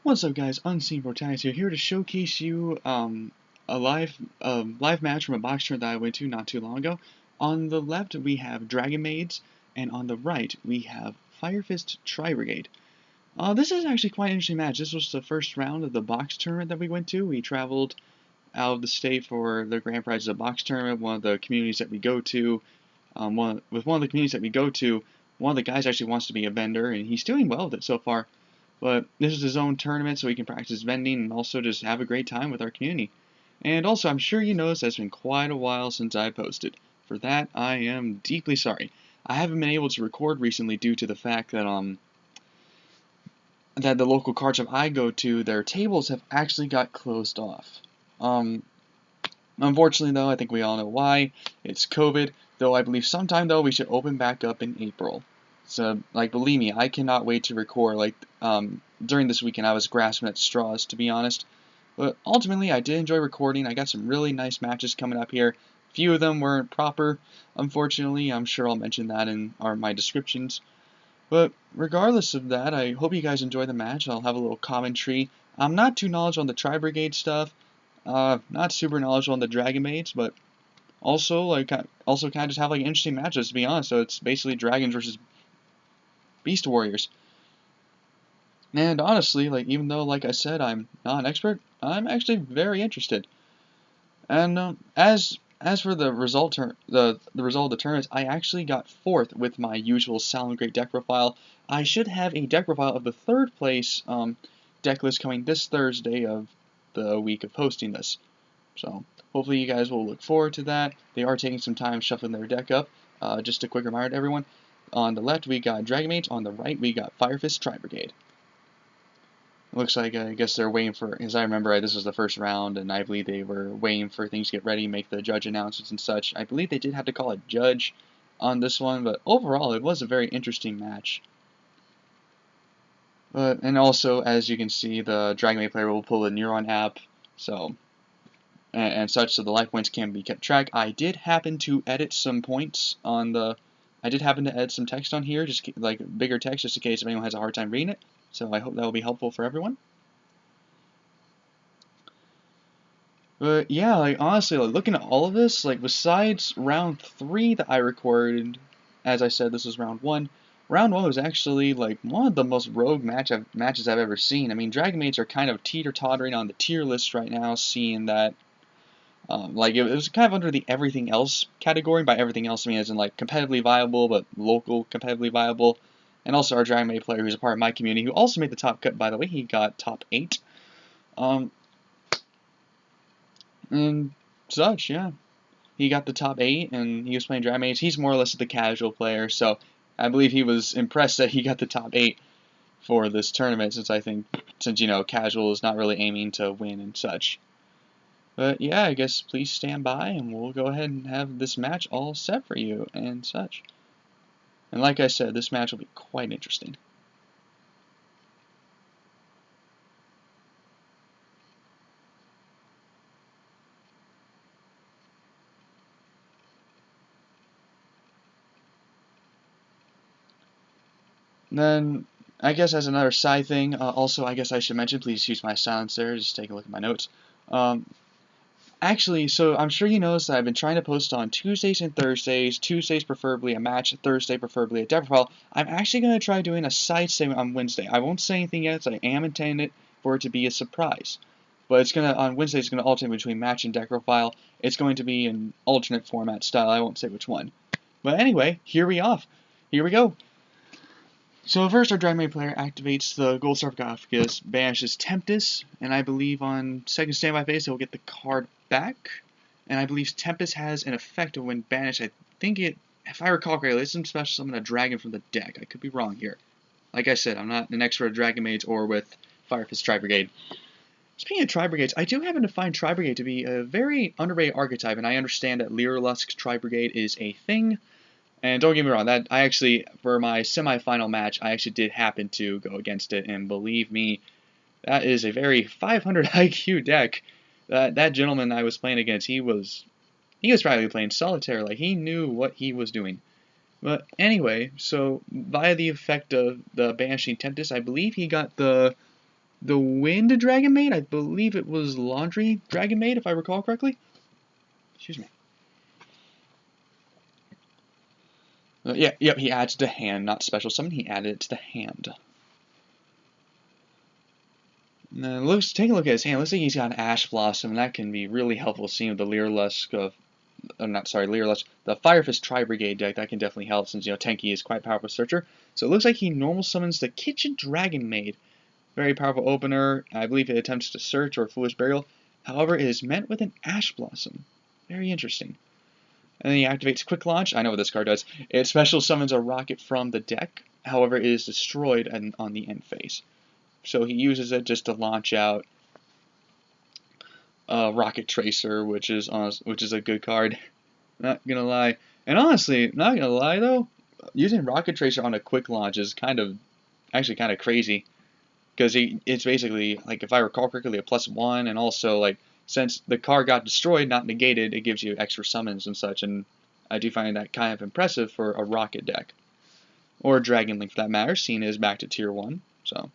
What's up, guys? Unseen Protagonist here to showcase you a live match from a box tournament that I went to not too long ago. On the left we have Dragonmaids, and on the right we have Fire Fist Brigade. This is actually quite an interesting match. This was the first round of the box tournament that we went to. We traveled out of the state for the grand prize of the box tournament. One of the communities that we go to, one of the communities that we go to, one of the guys actually wants to be a vendor, and he's doing well with it so far. But this is his own tournament, so he can practice vending and also just have a great time with our community. And also, I'm sure you noticed it's been quite a while since I posted. For that, I am deeply sorry. I haven't been able to record recently due to the fact that that the local card shop I go to, their tables have actually got closed off. Unfortunately, though, I think we all know why. It's COVID, though I believe sometime, though, we should open back up in April. So, like, believe me, I cannot wait to record. Like, during this weekend, I was grasping at straws, to be honest. But ultimately, I did enjoy recording. I got some really nice matches coming up here. A few of them weren't proper, unfortunately. I'm sure I'll mention that in my descriptions. But regardless of that, I hope you guys enjoy the match. I'll have a little commentary. I'm not too knowledgeable on the Tri-Brigade stuff. Not super knowledgeable on the Dragonmaids, but also kind of just have like interesting matches, to be honest. So it's basically dragons versus beast warriors. And honestly, like, even though, like I said, I'm not an expert, I'm actually very interested. And as for the result the result of the tournaments, I actually got 4th with my usual Silent Great deck profile. I should have a deck profile of the 3rd place deck list coming this Thursday of the week of posting this. So hopefully you guys will look forward to that. They are taking some time shuffling their deck up. Just a quick reminder to everyone. On the left we got Dragonmaid, on the right we got Fire Fist Brigade. Looks like, I guess they're waiting for, as I remember, this was the first round, and I believe they were waiting for things to get ready, make the judge announcements and such. I believe they did have to call a judge on this one, but overall, it was a very interesting match. And also, as you can see, the Dragonmaid player will pull the Neuron app, so, and such, so the life points can be kept track. I did happen to edit some points on the, I did happen to add some text on here, just like bigger text, just in case if anyone has a hard time reading it. So I hope that will be helpful for everyone. But yeah, like honestly, like looking at all of this, like besides round 3 that I recorded, as I said, this was round 1. Round 1 was actually like one of the most rogue matches I've ever seen. I mean, Dragonmaids are kind of teeter-tottering on the tier list right now, seeing that like it was kind of under the everything else category. By everything else, I mean as in like competitively viable, but local competitively viable. And also our Dragonmaid player, who's a part of my community, who also made the top cut, by the way, he got top 8. And such, yeah. He got the top 8, and he was playing Dragonmaid. He's more or less the casual player, so I believe he was impressed that he got the top 8 for this tournament, since you know, casual is not really aiming to win and such. But yeah, I guess please stand by, and we'll go ahead and have this match all set for you and such. And like I said, this match will be quite interesting. Then, I guess as another side thing, also I guess I should mention, please use my silencer, just take a look at my notes. Actually, so I'm sure you noticed that I've been trying to post on Tuesdays and Thursdays, Tuesdays preferably a match, Thursday preferably a deck profile. I'm actually going to try doing a side segment on Wednesday. I won't say anything yet, so I am intending for it to be a surprise. But it's going to, on Wednesday, it's going to alternate between match and deck profile. It's going to be an alternate format style, I won't say which one. But anyway, here we go. So first, our Dragonmaid player activates the Gold Sarcophagus, banishes Tempest, and I believe on second standby phase he'll get the card back. And I believe Tempest has an effect of when banished. I think it, if I recall correctly, it's some special summon a dragon from the deck. I could be wrong here. Like I said, I'm not an expert at Dragonmaids or with Fire Fist Brigade. Speaking of Tri-Brigades, I do happen to find Tri-Brigade to be a very underrated archetype, and I understand that Lyrilusk's Tri-Brigade is a thing. And don't get me wrong, that I actually, for my semi-final match, I actually did happen to go against it, and believe me, that is a very 500 IQ deck. That gentleman I was playing against, he was probably playing solitaire, like he knew what he was doing. But anyway, so via the effect of the Banishing Tempest, I believe he got the the Wind Dragonmaid. I believe it was Laundry Dragonmaid, if I recall correctly. Excuse me. Yep, he adds to hand, not special summon. He added it to the hand. Now, take a look at his hand. Looks like he's got an Ash Blossom, and that can be really helpful seeing with the Leerlusk of, Leerlusk, the Firefist Tri-Brigade deck. That can definitely help since, Tenki is quite powerful searcher. So it looks like he normal summons the Kitchen Dragonmaid. Very powerful opener. I believe it attempts to search or Foolish Burial. However, it is met with an Ash Blossom. Very interesting. And then he activates Quick Launch. I know what this card does. It special summons a rocket from the deck. However, it is destroyed on the end phase. So he uses it just to launch out Rocket Tracer, which is a good card. Not gonna lie. And honestly, not gonna lie though, using Rocket Tracer on a quick launch is kind of crazy. Because it's basically, like, if I recall correctly, a +1, and also, like, since the card got destroyed, not negated, it gives you extra summons and such, and I do find that kind of impressive for a Rocket deck. Or Dragon Link, for that matter, seeing it is back to Tier 1, so.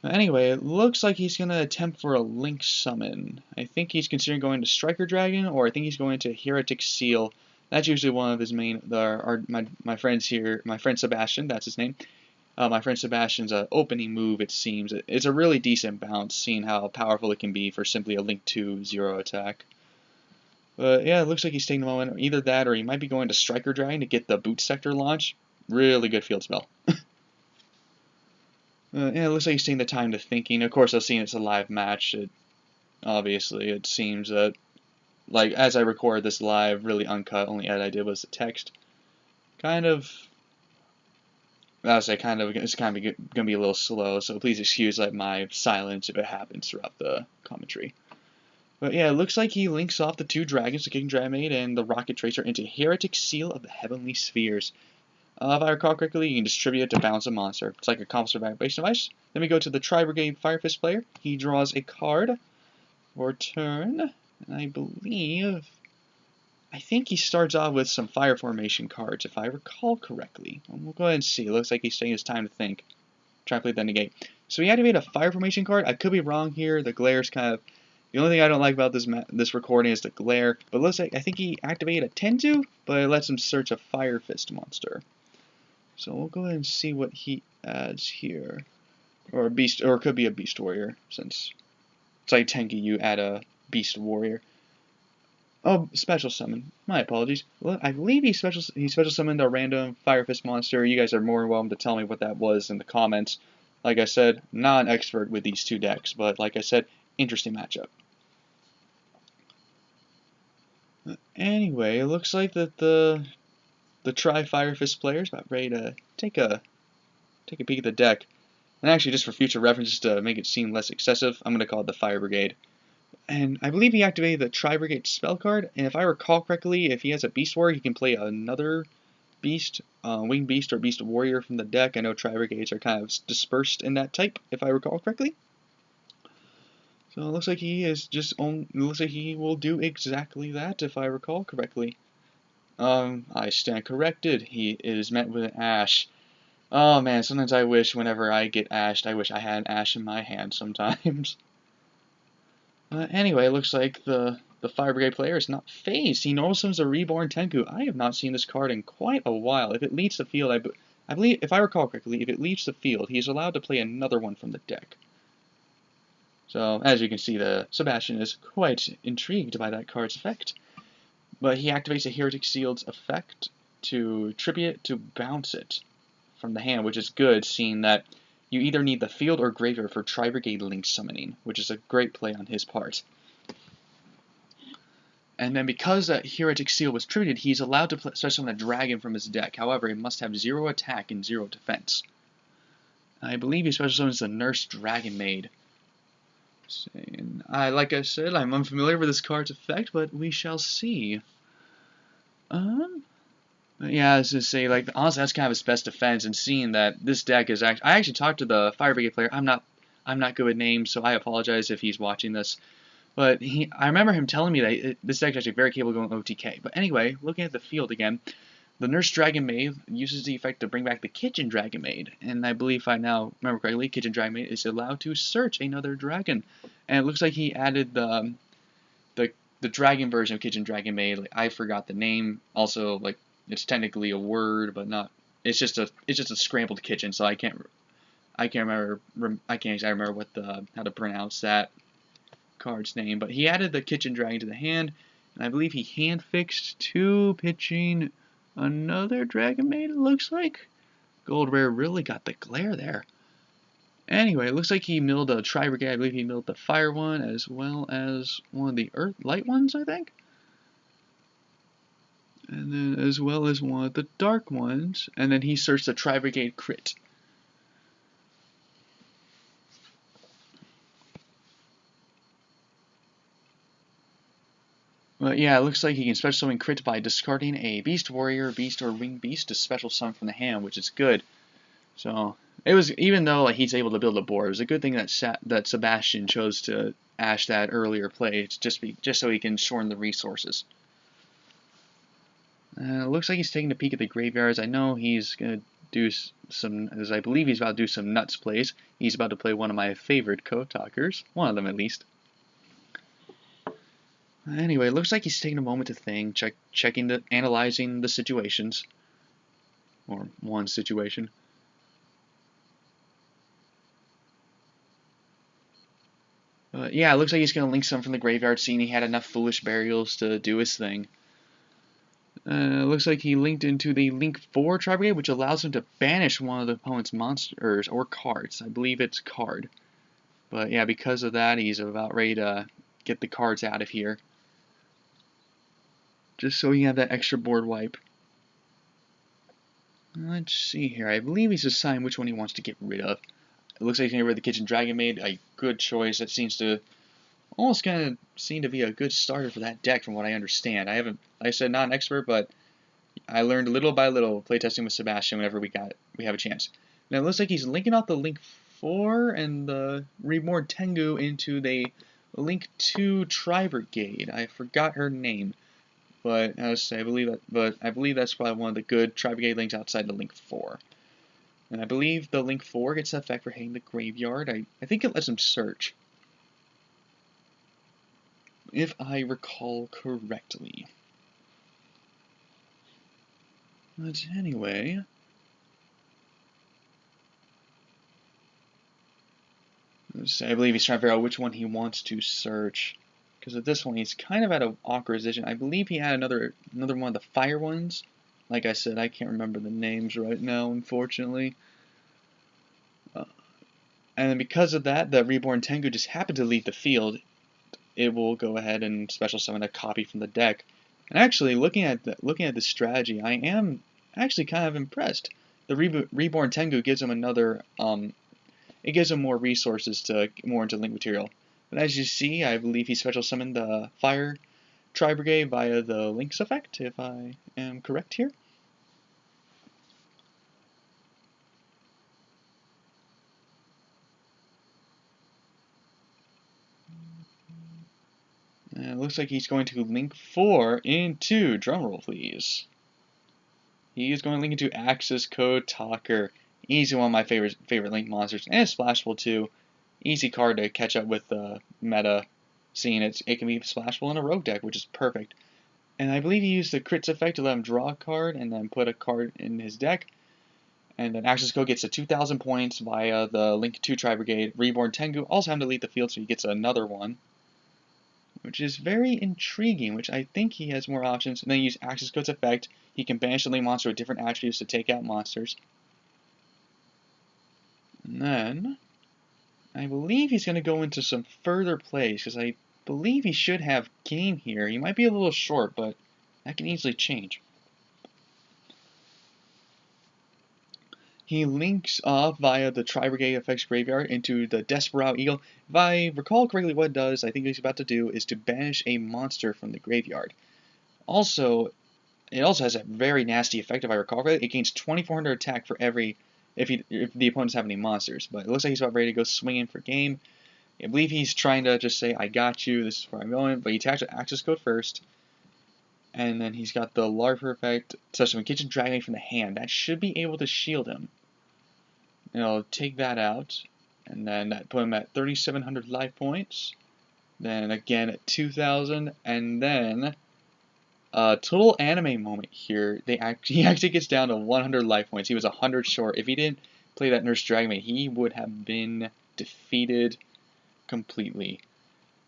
Anyway, it looks like he's going to attempt for a Link summon. I think he's considering going to Striker Dragon, or I think he's going to Heretic Seal. That's usually one of his main, my friends here, my friend Sebastian, that's his name. My friend Sebastian's opening move, it seems. It's a really decent bounce, seeing how powerful it can be for simply a Link 2 0 attack. But yeah, it looks like he's taking the moment. Either that, or he might be going to Striker Dragon to get the Boot Sector launch. Really good field spell. Yeah, it looks like he's taking the time to thinking. Of course, I've seen it's a live match. Obviously, it seems that, like, as I record this live, really uncut, only edit I did was the text. It's kind of gonna be a little slow, so please excuse my silence if it happens throughout the commentary. But yeah, it looks like he links off the two dragons, the King Dragonmaid and the Rocket Tracer, into Heretic Seal of the Heavenly Spheres. If I recall correctly, you can distribute it to bounce a monster. It's like a composite vibration device. Then we go to the Tri-Brigade Firefist player. He draws a card for turn, and I think he starts off with some Fire Formation cards, if I recall correctly. We'll go ahead and see. It looks like he's taking his time to think. Try to play the negate. So he activated a Fire Formation card. I could be wrong here. The glare's kind of... The only thing I don't like about this recording is the glare. But it looks like, I think he activated a Tendu, but it lets him search a Fire Fist monster. So we'll go ahead and see what he adds here. Or a Beast, or it could be a Beast Warrior, since it's like Tenki, you add a Beast Warrior. Oh, special summon. My apologies. Well, I believe he special summoned a random Fire Fist monster. You guys are more than welcome to tell me what that was in the comments. Like I said, not an expert with these two decks, but like I said, interesting matchup. Anyway, it looks like that the Tri-Fire Fist player is about ready to take a peek at the deck. And actually, just for future reference, just to make it seem less excessive, I'm going to call it the Fire Brigade. And I believe he activated the Tri-Brigade spell card, and if I recall correctly, if he has a Beast Warrior, he can play another Beast, Winged Beast or Beast Warrior from the deck. I know Tri-Brigades are kind of dispersed in that type, if I recall correctly. So it looks like he will do exactly that, if I recall correctly. I stand corrected. He is met with an Ash. Oh man, sometimes I wish whenever I get ashed, I wish I had an Ash in my hand sometimes. Anyway, it looks like the Fire Brigade player is not phased. He normal summons a Reborn Tenku. I have not seen this card in quite a while. If it leaves the field, I believe, if I recall correctly, if it leaves the field, he is allowed to play another one from the deck. So, as you can see, Sebastian is quite intrigued by that card's effect. But he activates a Heretic Seal's effect to tribute to bounce it from the hand, which is good, seeing that you either need the field or graveyard for Tri-Brigade Link summoning, which is a great play on his part. And then because that Heretic Seal was tributed, he's allowed to special summon a dragon from his deck. However, he must have 0 attack and 0 defense. I believe he special summons the Nurse Dragonmaid. And like I said, I'm unfamiliar with this card's effect, but we shall see. Yeah, I was gonna say, like, honestly, that's kind of his best defense, and seeing that this deck is actually... I actually talked to the Fire Brigade player. I'm not good with names, so I apologize if he's watching this. But I remember him telling me that this deck is actually very capable of going OTK. But anyway, looking at the field again, the Nurse Dragonmaid uses the effect to bring back the Kitchen Dragonmaid, and I believe if I now remember correctly, Kitchen Dragonmaid is allowed to search another dragon, and it looks like he added the dragon version of Kitchen Dragonmaid. Like, I forgot the name. Also, like, it's technically a word, but not. It's just a scrambled kitchen, so I can't remember what how to pronounce that card's name. But he added the Kitchen Dragon to the hand, and I believe he hand fixed to pitching another Dragonmaid. It looks like Gold Rare really got the glare there. Anyway, it looks like he milled a Tri-Brigade. I believe he milled the fire one as well as one of the earth light ones, I think. And then as well as one of the dark ones. And then he searched the Tri-Brigade crit. But yeah, it looks like he can special summon crit by discarding a Beast Warrior, Beast, or Winged Beast to special summon from the hand, which is good. So it was, even though like he's able to build a board, it was a good thing that Sebastian chose to ash that earlier play, just so he can shorten the resources. It looks like he's taking a peek at the graveyards. I know he's gonna do some, as I believe he's about to do some nuts plays. He's about to play one of my favorite Kotakers, one of them at least. Anyway, it looks like he's taking a moment to think, analyzing the situations, or one situation. Yeah, it looks like he's going to link some from the graveyard, seeing he had enough Foolish Burials to do his thing. It looks like he linked into the Link 4 Tri-Brigade, which allows him to banish one of the opponent's monsters or cards. I believe it's card. But yeah, because of that, he's about ready to get the cards out of here. Just so he have that extra board wipe. Let's see here. I believe he's assigned which one he wants to get rid of. It looks like he's going to get rid of the Kitchen Dragonmaid. A good choice. That seems to almost kind of seem to be a good starter for that deck from what I understand. I haven't, like I said, not an expert, but I learned little by little playtesting with Sebastian whenever we have a chance. Now it looks like he's linking out the Link 4 and the Reborn Tengu into the Link 2 Tri-Brigade. I forgot her name. But I believe that's probably one of the good Tri-Brigade links outside the Link 4. And I believe the Link 4 gets the effect for hitting the graveyard. I think it lets him search, if I recall correctly. But anyway, I believe he's trying to figure out which one he wants to search. Because at this one, he's kind of at an awkward position. I believe he had another one of the fire ones. Like I said, I can't remember the names right now, unfortunately. And then because of that, the Reborn Tengu just happened to leave the field. It will go ahead and special summon a copy from the deck. And actually, looking at the strategy, I am actually kind of impressed. The Reborn Tengu gives him another, it gives him more resources to get more into link material. But as you see, I believe he special summoned the Fire Tri-Brigade via the Link's effect, if I am correct here. And it looks like he's going to link 4 into, drumroll please. He is going to link into Axis Code Talker. Easy, one of my favorite link monsters, and it's splashable too. Easy card to catch up with the meta, seeing it can be splashable in a rogue deck, which is perfect. And I believe he used the crits effect to let him draw a card and then put a card in his deck. And then Axis Code gets a 2,000 points via the Link 2 Tri-Brigade. Reborn Tengu also having to leave the field, so he gets another one, which is very intriguing, which I think he has more options. And then use Axis Code's effect. He can banish the link monster with different attributes to take out monsters. And then I believe he's going to go into some further plays, because I believe he should have game here. He might be a little short, but that can easily change. He links off via the Tri-Brigade effects graveyard into the Desperado Eagle. If I recall correctly, what it does, I think what he's about to do, is to banish a monster from the graveyard. Also, it also has a very nasty effect, if I recall correctly. It gains 2,400 attack for every, if the opponents have any monsters. But it looks like he's about ready to go swinging for game. I believe he's trying to just say, I got you, this is where I'm going. But he attached the Axis Code first. And then he's got the Larper effect, such as Kitchen Dragonmaid from the hand. That should be able to shield him. And I'll take that out, and then that put him at 3,700 life points. Then again at 2,000, and then total anime moment here. He actually gets down to 100 life points. He was 100 short. If he didn't play that Nurse Dragonmaid, he would have been defeated completely.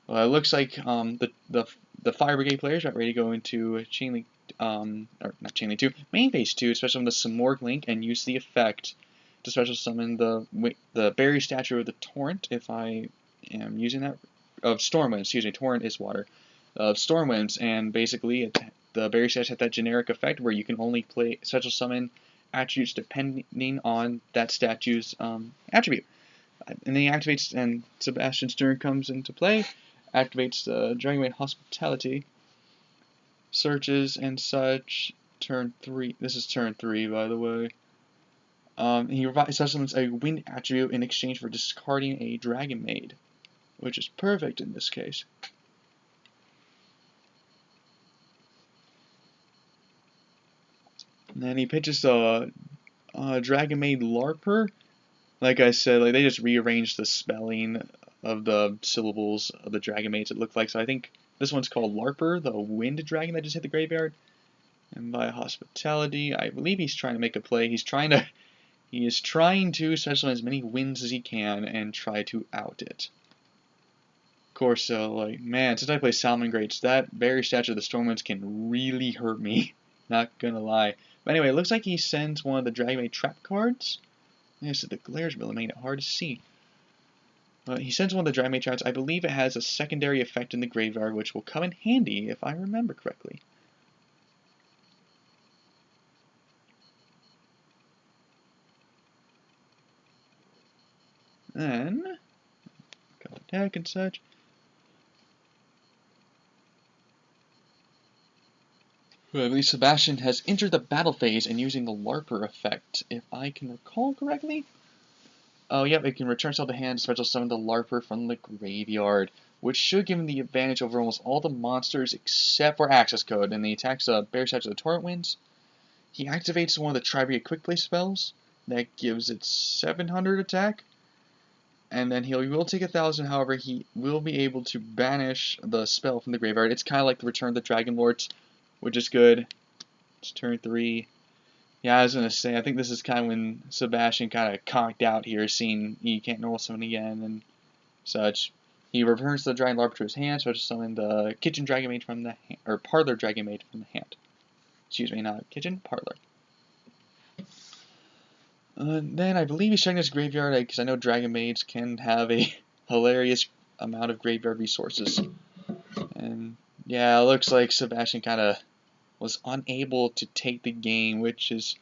Well, it looks like the Fire Brigade players are ready to go into Chain Link, or not Chain Link 2, Main Phase 2, especially on the Samorg Link, and use the effect to special summon the Barrier Statue of the Torrent, if I am using that, of Stormwind, excuse me, Torrent is water, of Stormwinds, and basically the Barrier Statue has that generic effect where you can only play special summon attributes depending on that statue's attribute. And then he activates, and Sebastian's turn comes into play, activates the Dragonmaid Hospitality, searches and such, turn 3, this is turn 3 by the way. He summons a wind attribute in exchange for discarding a Dragonmaid, which is perfect in this case. And then he pitches a Dragonmaid Larper. Like I said, like they just rearranged the spelling of the syllables of the Dragonmaids, it looked like. So I think this one's called Larper, the wind dragon that just hit the graveyard. And by Hospitality, I believe he's trying to make a play. He is trying to special as many wins as he can and try to out it. Of course, like, man, since I play Salmon Greats, that Barrier Statue of the Stormwinds can really hurt me. Not gonna lie. But anyway, it looks like he sends one of the Dragonmaid trap cards. Yes, the glares really made it hard to see. He sends one of the Dragonmaid traps. I believe it has a secondary effect in the graveyard, which will come in handy if I remember correctly. Then, got attack and such. I believe Sebastian has entered the battle phase and using the Larper effect, if I can recall correctly. Oh, yep, it can return to the hand, special summon the Larper from the graveyard, which should give him the advantage over almost all the monsters except for Access Code, and the attacks Barrier Statue of the Torrent wins. He activates one of the Tri-Brigade Quick Play spells, that gives it 700 attack, and then he will take 1,000, however, he will be able to banish the spell from the graveyard. It's kind of like the Return of the Dragon Lords, which is good. It's turn 3. Yeah, I was going to say, I think this is kind of when Sebastian kind of conked out here, seeing he can't normal summon again and such. He returns the Dragon Larper to his hand, so I just summon the Kitchen Dragonmaid from the hand, or Parlor Dragonmaid from the hand. Excuse me, not Kitchen, Parlor. Then I believe he's checking his graveyard, because I know Dragonmaids can have a hilarious amount of graveyard resources. And yeah, it looks like Sebastian kind of was unable to take the game, which is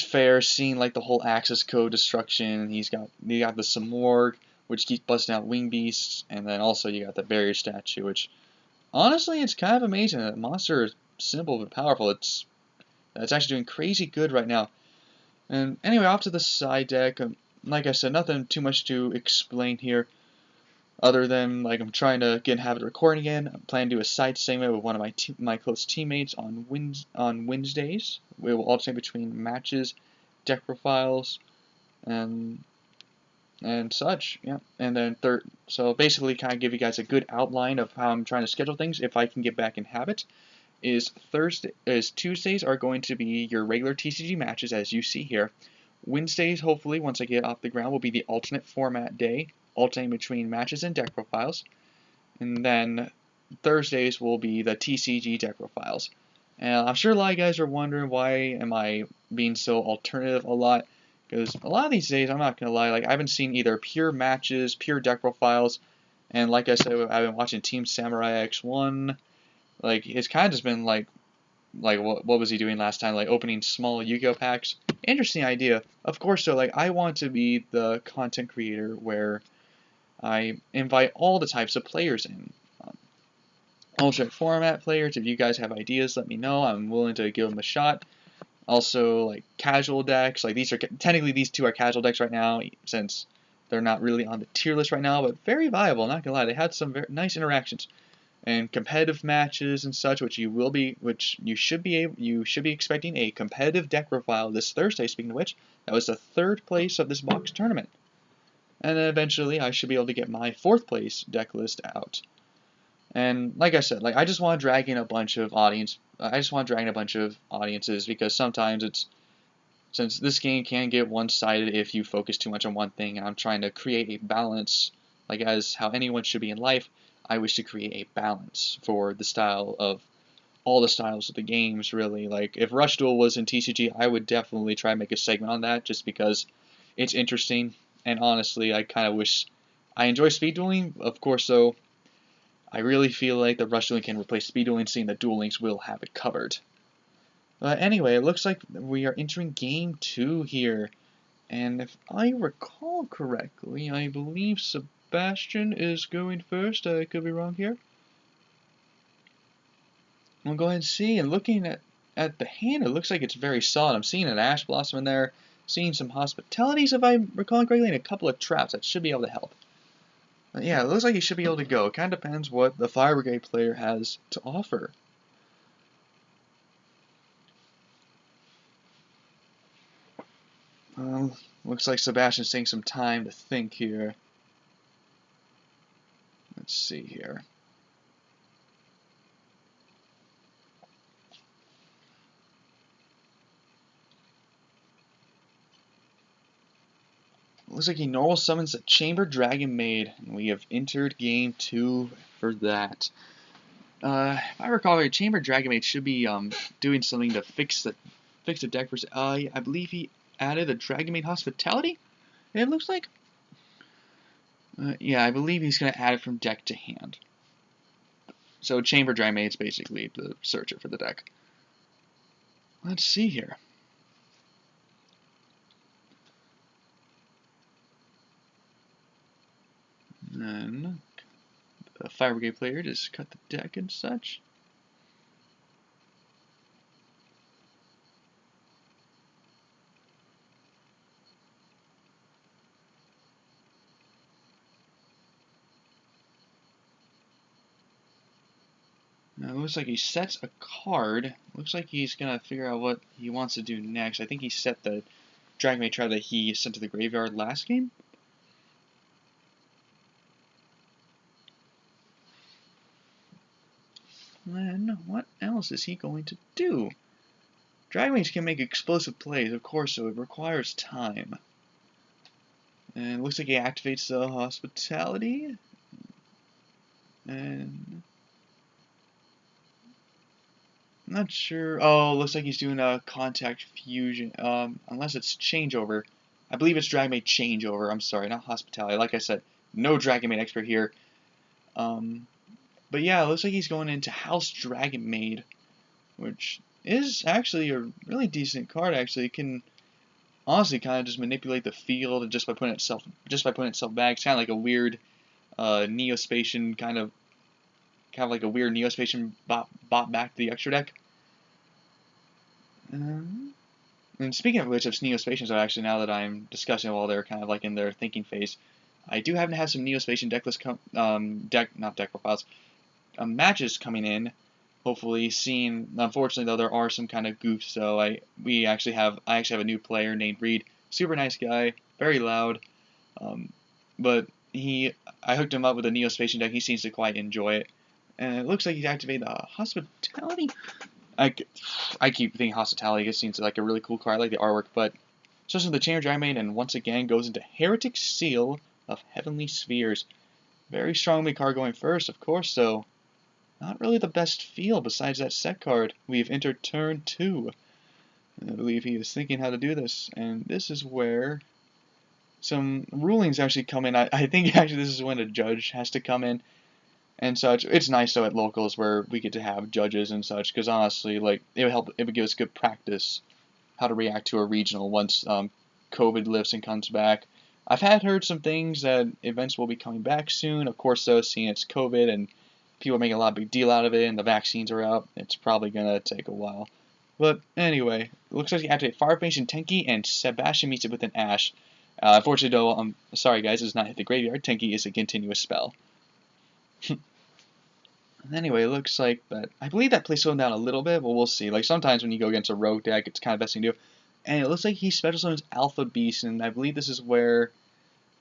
fair, seeing like the whole Access Code destruction. He got the Samorg, which keeps busting out Wing Beasts, and then also you got the Barrier Statue, which honestly it's kind of amazing. That monster is simple but powerful. It's actually doing crazy good right now. And anyway, off to the side deck. Like I said, nothing too much to explain here, other than like I'm trying to get in habit of recording again. I'm planning to do a side segment with one of my close teammates on Wednesdays. We will alternate between matches, deck profiles, and such. Yeah, and then so basically, kind of give you guys a good outline of how I'm trying to schedule things if I can get back in habit. Tuesdays are going to be your regular TCG matches, as you see here. Wednesdays, hopefully, once I get off the ground, will be the alternate format day, alternating between matches and deck profiles. And then Thursdays will be the TCG deck profiles. And I'm sure a lot of you guys are wondering, why am I being so alternative a lot? Because a lot of these days, I'm not going to lie, like I haven't seen either pure matches, pure deck profiles, and like I said, I've been watching Team Samurai X1. Like, it's kind of just been like what was he doing last time? Like, opening small Yu-Gi-Oh packs. Interesting idea. Of course, though, like, I want to be the content creator where I invite all the types of players in. Alternate format players, if you guys have ideas, let me know. I'm willing to give them a shot. Also, like, casual decks. Like, technically these two are casual decks right now, since they're not really on the tier list right now, but very viable, not gonna lie. They had some very nice interactions. and competitive matches and such, which you should be expecting a competitive deck profile this Thursday. Speaking of which, that was the 3rd place of this box tournament, and then eventually I should be able to get my 4th place deck list out. And like I said, I just want to drag in a bunch of audiences because sometimes since this game can get one-sided if you focus too much on one thing, and I'm trying to create a balance, as how anyone should be in life. I wish to create a balance for the style of all the styles of the games, really. If Rush Duel was in TCG, I would definitely try and make a segment on that just because it's interesting, and honestly, I kind of wish I enjoy speed dueling, of course, though. I really feel like the Rush Dueling can replace speed dueling, seeing that Duel Links will have it covered. Anyway, it looks like we are entering Game 2 here, and if I recall correctly, I believe Sebastian is going first. I could be wrong here. We'll go ahead and see, and looking at the hand, it looks like it's very solid. I'm seeing an Ash Blossom in there, seeing some Hospitalities, if I'm recalling correctly, and a couple of Traps that should be able to help. But yeah, it looks like he should be able to go. It kind of depends what the Fire Brigade player has to offer. Looks like Sebastian's taking some time to think here. Let's see here. Looks like he normal summons a Chamber Dragonmaid, and we have entered Game 2 for that. If I recall, Chamber Dragonmaid should be doing something to fix the deck. I believe he added a Dragonmaid Hospitality. It looks like. Yeah, I believe he's going to add it from deck to hand. So Chamber Dragonmaid is basically the searcher for the deck. Let's see here. Then the Fire Brigade player just cut the deck and such. Now it looks like he sets a card. Looks like he's gonna figure out what he wants to do next. I think he set the Dragonmaid Trap that he sent to the graveyard last game. Then what else is he going to do? Dragonmaids can make explosive plays, of course, so it requires time. And it looks like he activates the Hospitality. And I'm not sure. Oh, looks like he's doing a Contact Fusion. Unless it's Changeover. I believe it's Dragonmaid Changeover. I'm sorry, not Hospitality. Like I said, no Dragonmaid expert here. But yeah, it looks like he's going into House Dragonmaid, which is actually a really decent card. Actually, it can honestly kind of just manipulate the field just by putting itself back. It's kind of like a weird Neospatian kind of like a weird Neospatian bot back to the extra deck. And speaking of which, of Neospatians, actually, now that I'm discussing it while they're kind of like in their thinking phase, I do happen to have some Neospatian deck profiles. Matches coming in, hopefully. Unfortunately though, there are some kind of goofs. So I actually have a new player named Reed, super nice guy, very loud, but I hooked him up with a Neospatian deck. He seems to quite enjoy it, and it looks like he's activated the Hospitality. I keep thinking Hospitality. It seems like a really cool card. I like the artwork, but especially the Chamber Dragonmaid, and once again goes into Heretic Seal of Heavenly Spheres. Very strongly card going first, of course. So. Not really the best feel besides that set card. We've entered turn 2. I believe he is thinking how to do this. And this is where some rulings actually come in. I think actually this is when a judge has to come in and such. It's nice though at locals where we get to have judges and such. Because honestly, it would give us good practice how to react to a regional once COVID lifts and comes back. I've heard some things that events will be coming back soon. Of course though, seeing it's COVID and people are making a lot of big deal out of it, and the vaccines are out. It's probably going to take a while. But anyway, it looks like you activate Fire Formation Tenki, and Sebastian meets it with an Ash. Unfortunately, though, I'm sorry, guys, it does not hit the graveyard. Tenki is a continuous spell. Anyway, it looks like that. I believe that play slowed down a little bit, but we'll see. Like sometimes when you go against a rogue deck, it's kind of best thing to do. And it looks like he special summons Alpha Beast, and I believe this is where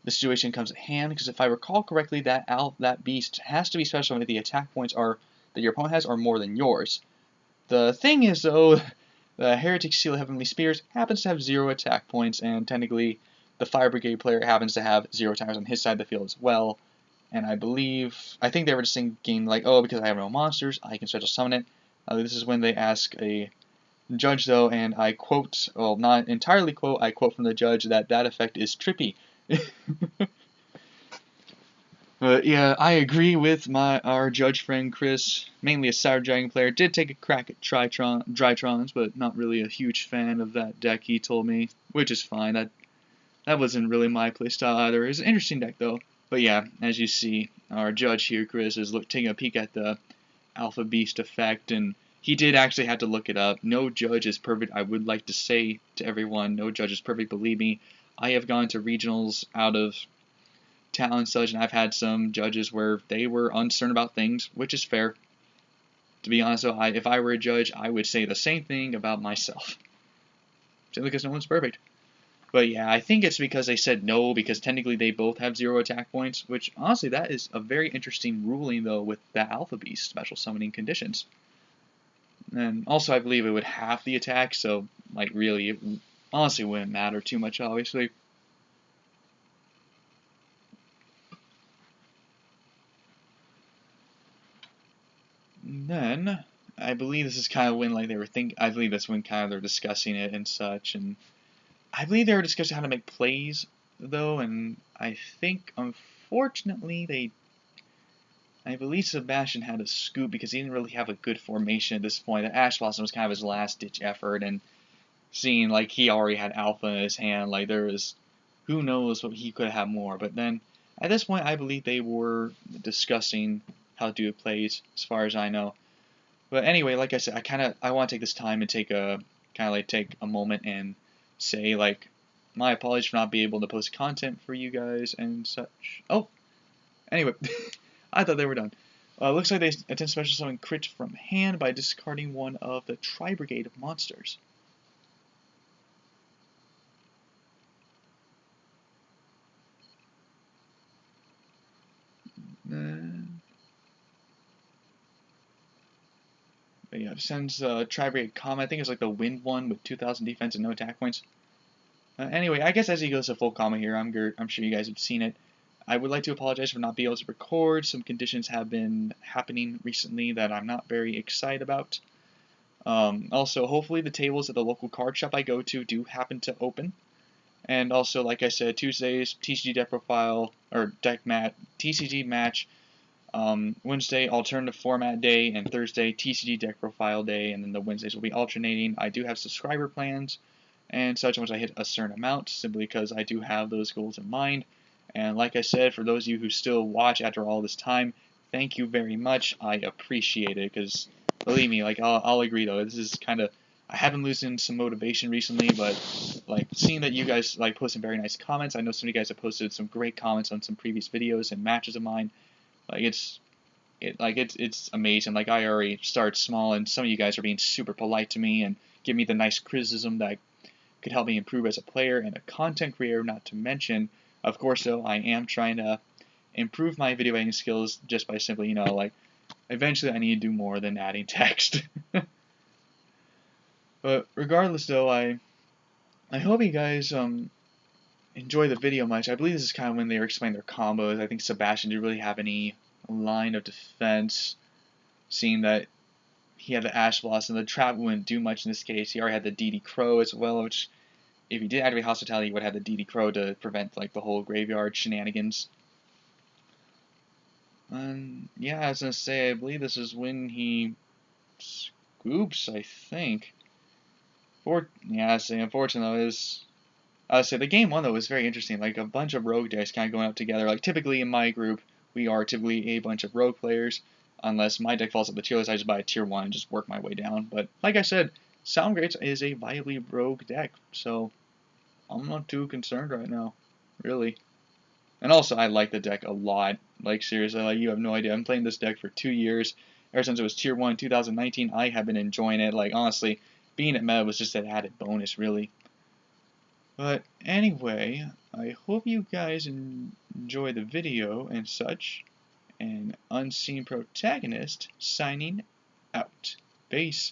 the situation comes at hand. Because if I recall correctly, that beast has to be special summoned if the attack points are that your opponent has are more than yours. The thing is though, the Heretic Seal of Heavenly Spears happens to have 0 attack points, and technically the Fire Brigade player happens to have 0 attackers on his side of the field as well. And I think they were just thinking like, oh, because I have no monsters, I can special summon it. This is when they ask a judge though, and I quote, well, not entirely quote, I quote from the judge that effect is trippy. But yeah, I agree with our judge friend Chris, mainly a Sour Dragon player. Did take a crack at Drytrons, but not really a huge fan of that deck, he told me, which is fine. That wasn't really my playstyle either. It's an interesting deck though. But yeah, as you see, our judge here, Chris, is taking a peek at the Alpha Beast effect, and he did actually have to look it up. No judge is perfect. I would like to say to everyone, no judge is perfect. Believe me, I have gone to regionals out of town and such, and I've had some judges where they were uncertain about things, which is fair. To be honest, though, if I were a judge, I would say the same thing about myself. Simply because no one's perfect. But yeah, I think it's because they said no, because technically they both have 0 attack points, which honestly, that is a very interesting ruling, though, with the Alpha Beast special summoning conditions. And also, I believe it would half the attack, so, like, really, it honestly wouldn't matter too much, obviously. And then, I believe this is kind of when, like, I believe that's when kind of they're discussing it and such, and I believe they were discussing how to make plays, though, and I think, unfortunately, I believe Sebastian had to scoop because he didn't really have a good formation at this point. The Ash Blossom was kind of his last-ditch effort, and seeing, like, he already had Alpha in his hand, like, there was, who knows what he could have more, but then, at this point, I believe they were discussing how to do plays, as far as I know. But anyway, like I said, I want to take this time and take a moment and say, like, my apologies for not being able to post content for you guys and such. Oh, anyway, I thought they were done. Looks like they attempt special summon crit from hand by discarding one of the Brigade monsters. But yeah, sends Brigade Comet. I think it's like the wind one with 2,000 defense and no attack points. Anyway, I guess as he goes to full comma here, I'm sure you guys have seen it. I would like to apologize for not being able to record. Some conditions have been happening recently that I'm not very excited about. Also, hopefully the tables at the local card shop I go to do happen to open. And also, like I said, Tuesdays, TCG deck profile, or TCG match. Wednesday, alternative format day, and Thursday, TCG deck profile day, and then the Wednesdays will be alternating. I do have subscriber plans and such, in which I hit a certain amount, simply because I do have those goals in mind. And like I said, for those of you who still watch after all this time, thank you very much. I appreciate it, because believe me, like I'll agree though, this is kind of, I have been losing some motivation recently, but like seeing that you guys like post some very nice comments. I know some of you guys have posted some great comments on some previous videos and matches of mine. Like it's amazing. Like I already started small, and some of you guys are being super polite to me and give me the nice criticism that could help me improve as a player and a content creator. Not to mention, of course, though, I am trying to improve my video editing skills just by simply, like eventually I need to do more than adding text. But regardless, though, I hope you guys enjoy the video much. I believe this is kind of when they were explaining their combos. I think Sebastian didn't really have any line of defense, seeing that he had the Ash Blossom. The trap wouldn't do much in this case. He already had the DD Crow as well, which if he did activate Hospitality, he would have the DD Crow to prevent like the whole graveyard shenanigans. And yeah, I was gonna say, I believe this is when he scoops, I think. Yeah, I say unfortunately, I would say the game one though was very interesting. Like a bunch of rogue decks kind of going up together. Like typically in my group, we are typically a bunch of rogue players. Unless my deck falls at the tier list, I just buy a tier 1 and just work my way down. But like I said, Soundgrates is a viably rogue deck, so I'm not too concerned right now, really. And also, I like the deck a lot. Like seriously, like you have no idea. I'm playing this deck for 2 years. ever since it was Tier 1 in 2019, I have been enjoying it. Like, honestly, being at Meta was just an added bonus, really. But anyway, I hope you guys enjoy the video and such. And Unseen Protagonist signing out. Peace.